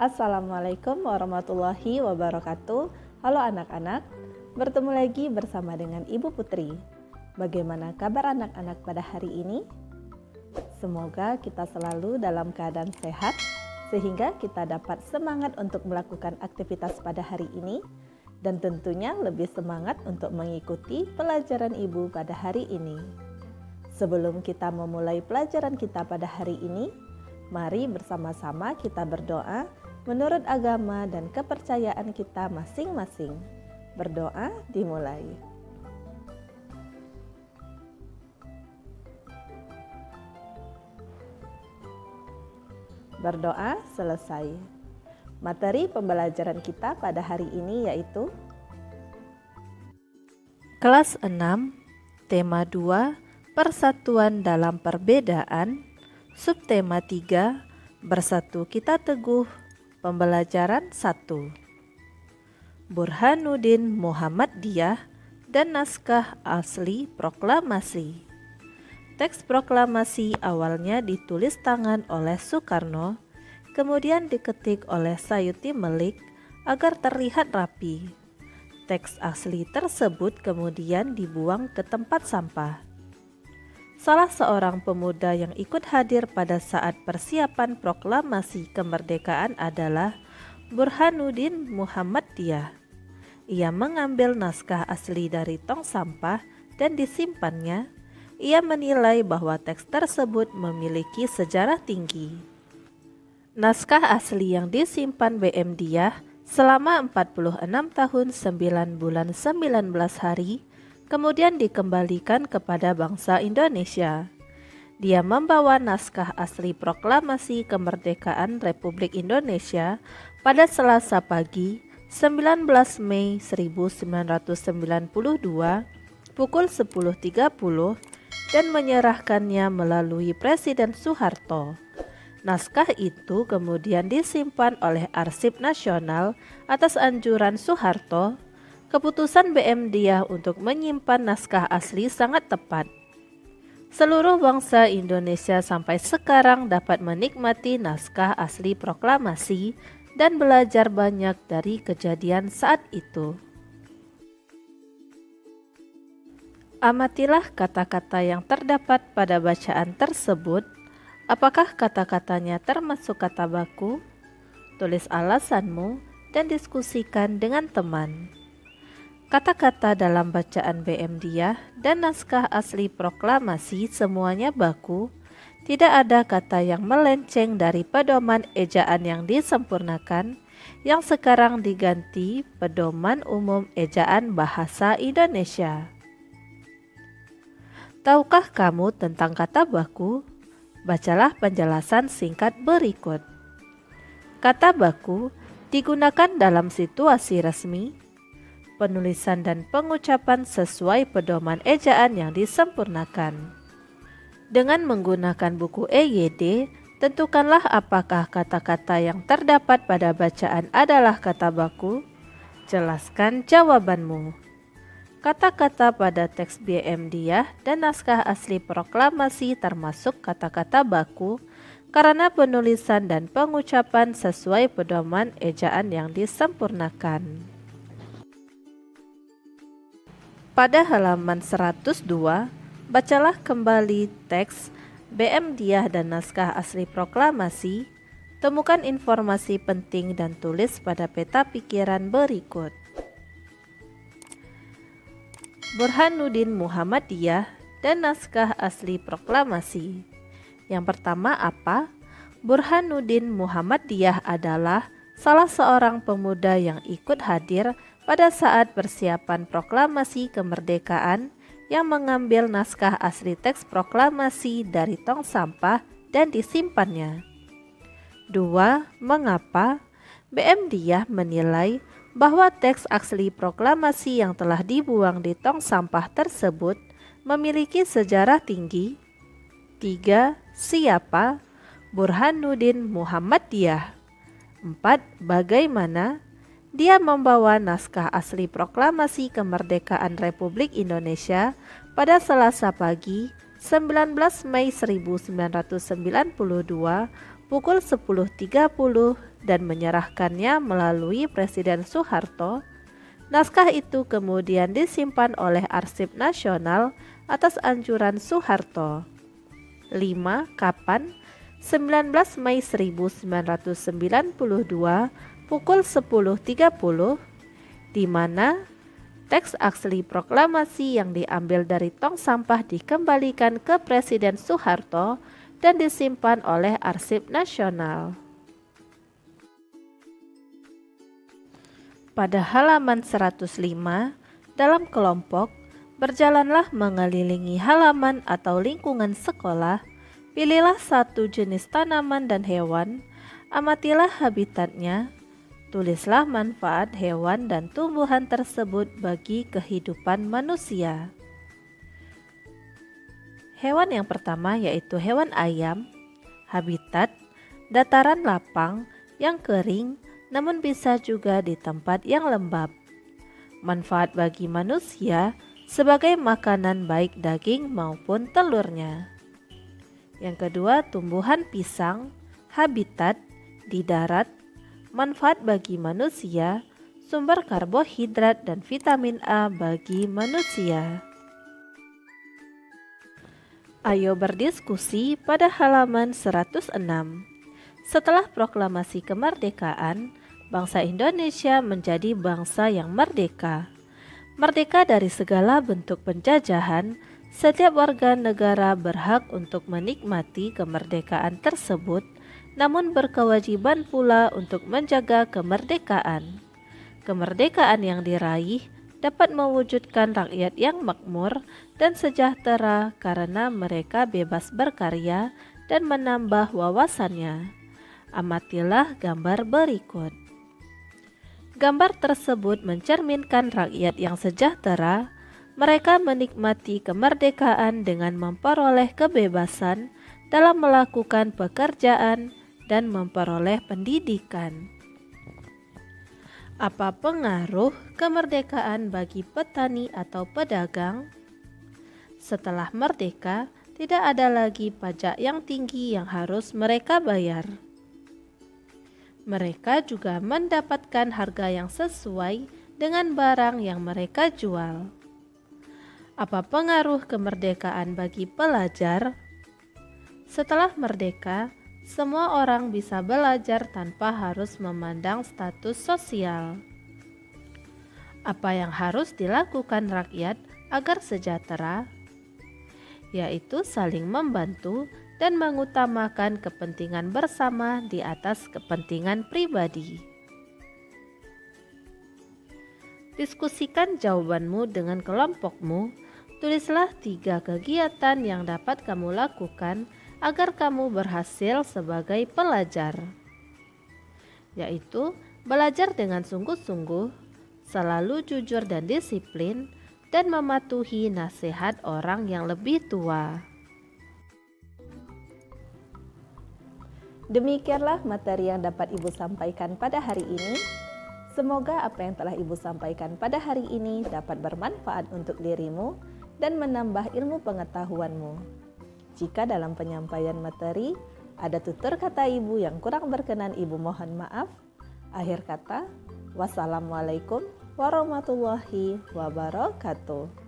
Assalamualaikum warahmatullahi wabarakatuh. Halo anak-anak, bertemu lagi bersama dengan Ibu Putri. Bagaimana kabar anak-anak pada hari ini? Semoga kita selalu dalam keadaan sehat, sehingga kita dapat semangat untuk melakukan aktivitas pada hari ini, dan tentunya lebih semangat untuk mengikuti pelajaran Ibu pada hari ini. Sebelum kita memulai pelajaran kita pada hari ini, mari bersama-sama kita berdoa menurut agama dan kepercayaan kita masing-masing. Berdoa dimulai. Berdoa selesai. Materi pembelajaran kita pada hari ini yaitu Kelas 6, Tema 2, Persatuan dalam Perbedaan, Subtema 3, Bersatu Kita Teguh. Pembelajaran 1. Burhanuddin Muhammadiyah dan naskah asli proklamasi. Teks proklamasi awalnya ditulis tangan oleh Soekarno, kemudian diketik oleh Sayuti Melik agar terlihat rapi. Teks asli tersebut kemudian dibuang ke tempat sampah. Salah seorang pemuda yang ikut hadir pada saat persiapan proklamasi kemerdekaan adalah Burhanuddin Muhammadiyah. Ia mengambil naskah asli dari tong sampah dan disimpannya. Ia menilai bahwa teks tersebut memiliki sejarah tinggi. Naskah asli yang disimpan BM Diah selama 46 tahun 9 bulan 19 hari kemudian dikembalikan kepada bangsa Indonesia. Dia membawa naskah asli proklamasi kemerdekaan Republik Indonesia pada Selasa pagi 19 Mei 1992 pukul 10.30 dan menyerahkannya melalui Presiden Soeharto. Naskah itu kemudian disimpan oleh Arsip Nasional atas anjuran Soeharto. Keputusan BM Diah untuk menyimpan naskah asli sangat tepat. Seluruh bangsa Indonesia sampai sekarang dapat menikmati naskah asli proklamasi dan belajar banyak dari kejadian saat itu. Amatilah kata-kata yang terdapat pada bacaan tersebut. Apakah kata-katanya termasuk kata baku? Tulis alasanmu dan diskusikan dengan teman. Kata-kata dalam bacaan BM Diah dan naskah asli proklamasi semuanya baku. Tidak ada kata yang melenceng dari pedoman ejaan yang disempurnakan, yang sekarang diganti Pedoman Umum Ejaan Bahasa Indonesia. Tahukah kamu tentang kata baku? Bacalah penjelasan singkat berikut. Kata baku digunakan dalam situasi resmi, penulisan dan pengucapan sesuai pedoman ejaan yang disempurnakan. Dengan menggunakan buku EYD, tentukanlah apakah kata-kata yang terdapat pada bacaan adalah kata baku. Jelaskan jawabanmu. Kata-kata pada teks BM Diah dan naskah asli proklamasi termasuk kata-kata baku karena penulisan dan pengucapan sesuai pedoman ejaan yang disempurnakan. Pada halaman 102, bacalah kembali teks BM Diah dan naskah asli proklamasi. Temukan informasi penting dan tulis pada peta pikiran berikut. Burhanuddin Muhammadiyah dan naskah asli proklamasi. Yang pertama apa? Burhanuddin Muhammadiyah adalah salah seorang pemuda yang ikut hadir pada saat persiapan proklamasi kemerdekaan yang mengambil naskah asli teks proklamasi dari tong sampah dan disimpannya. 2. Mengapa? BM Diah menilai bahwa teks asli proklamasi yang telah dibuang di tong sampah tersebut memiliki sejarah tinggi. 3. Siapa? Burhanuddin Muhammadiyah. 4. Bagaimana? Dia membawa naskah asli proklamasi kemerdekaan Republik Indonesia pada Selasa pagi 19 Mei 1992 pukul 10.30 dan menyerahkannya melalui Presiden Soeharto. Naskah itu kemudian disimpan oleh Arsip Nasional atas anjuran Soeharto. 5. Kapan? 19 Mei 1992 pukul 10.30, di mana teks asli proklamasi yang diambil dari tong sampah dikembalikan ke Presiden Soeharto dan disimpan oleh Arsip Nasional. Pada halaman 105, dalam kelompok, berjalanlah mengelilingi halaman atau lingkungan sekolah, pilihlah satu jenis tanaman dan hewan, amatilah habitatnya, tulislah manfaat hewan dan tumbuhan tersebut bagi kehidupan manusia. Hewan yang pertama yaitu hewan ayam. Habitat, dataran lapang yang kering namun bisa juga di tempat yang lembab. Manfaat bagi manusia sebagai makanan baik daging maupun telurnya. Yang kedua, tumbuhan pisang. Habitat, di darat. Manfaat bagi manusia, sumber karbohidrat dan vitamin A bagi manusia. Ayo berdiskusi pada halaman 106. Setelah proklamasi kemerdekaan, bangsa Indonesia menjadi bangsa yang merdeka. Merdeka dari segala bentuk penjajahan, setiap warga negara berhak untuk menikmati kemerdekaan tersebut, namun berkewajiban pula untuk menjaga kemerdekaan. Kemerdekaan yang diraih dapat mewujudkan rakyat yang makmur dan sejahtera karena mereka bebas berkarya dan menambah wawasannya. Amatilah gambar berikut. Gambar tersebut mencerminkan rakyat yang sejahtera. Mereka menikmati kemerdekaan dengan memperoleh kebebasan dalam melakukan pekerjaan dan memperoleh pendidikan. Apa pengaruh kemerdekaan bagi petani atau pedagang? Setelah merdeka, tidak ada lagi pajak yang tinggi yang harus mereka bayar. Mereka juga mendapatkan harga yang sesuai dengan barang yang mereka jual. Apa pengaruh kemerdekaan bagi pelajar? Setelah merdeka, semua orang bisa belajar tanpa harus memandang status sosial. Apa yang harus dilakukan rakyat agar sejahtera? Yaitu saling membantu dan mengutamakan kepentingan bersama di atas kepentingan pribadi. Diskusikan jawabanmu dengan kelompokmu. Tulislah 3 kegiatan yang dapat kamu lakukan agar kamu berhasil sebagai pelajar, yaitu belajar dengan sungguh-sungguh, selalu jujur dan disiplin, dan mematuhi nasihat orang yang lebih tua. Demikianlah materi yang dapat Ibu sampaikan pada hari ini. Semoga apa yang telah Ibu sampaikan pada hari ini dapat bermanfaat untuk dirimu dan menambah ilmu pengetahuanmu. Jika dalam penyampaian materi ada tutur kata Ibu yang kurang berkenan, Ibu mohon maaf. Akhir kata, wassalamualaikum warahmatullahi wabarakatuh.